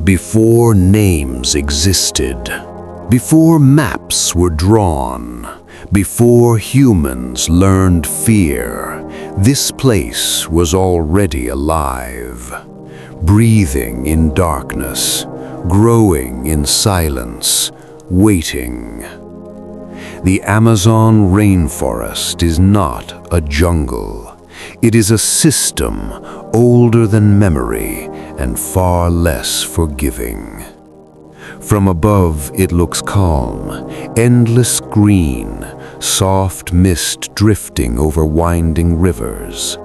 Before names existed, before maps were drawn, before humans learned fear, this place was already alive, breathing in darkness, growing in silence, waiting. The Amazon rainforest is not a jungle. It is a system older than memory and far less forgiving. From above, it looks calm, endless green, soft mist drifting over winding rivers.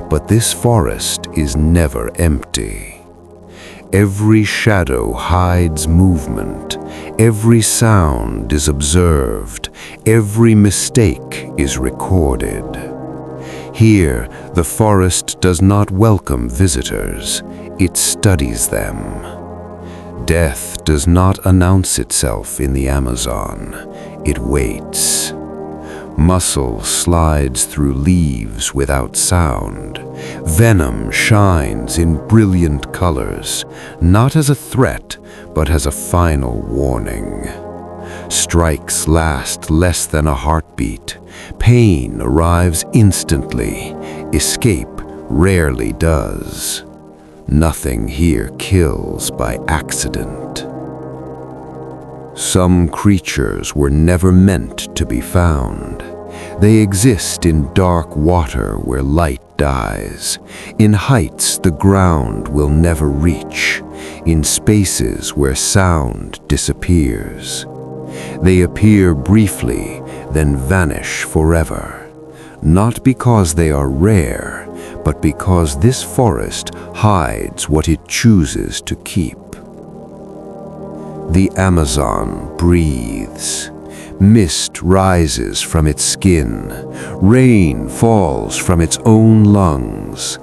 But this forest is never empty. Every shadow hides movement, every sound is observed, every mistake is recorded. Here, the forest does not welcome visitors, it studies them. Death does not announce itself in the Amazon, it waits. Muscle slides through leaves without sound. Venom shines in brilliant colors, not as a threat, but as a final warning. Strikes last less than a heartbeat. Pain arrives instantly. Escape rarely does. Nothing here kills by accident. Some creatures were never meant to be found. They exist in dark water where light dies, in heights the ground will never reach, in spaces where sound disappears. They appear briefly, then vanish forever, not because they are rare, but because this forest hides what it chooses to keep. The Amazon breathes. Mist rises from its skin. Rain falls from its own lungs.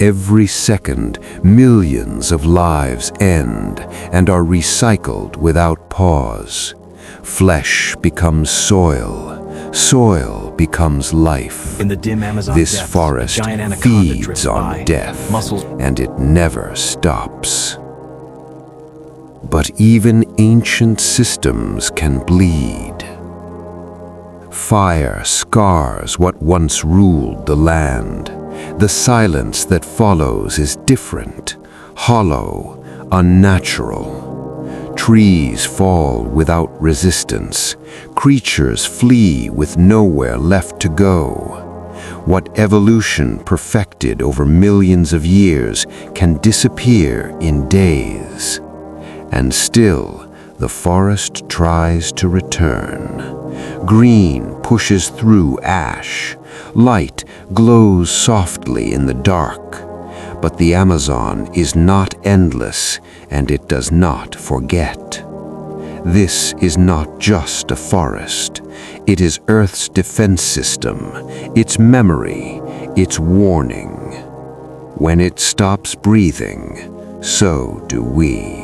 Every second, millions of lives end and are recycled without pause. Flesh becomes soil. Soil becomes life. In the dim Amazon This depths, forest a giant anaconda feeds drifts on by. death, Muscles and it never stops. But even ancient systems can bleed. Fire scars what once ruled the land. The silence that follows is different, hollow, unnatural. Trees fall without resistance. Creatures flee with nowhere left to go. What evolution perfected over millions of years can disappear in days. And still, the forest tries to return. Green pushes through ash. Light glows softly in the dark. But the Amazon is not endless, and it does not forget. This is not just a forest. It is Earth's defense system, its memory, its warning. When it stops breathing, so do we.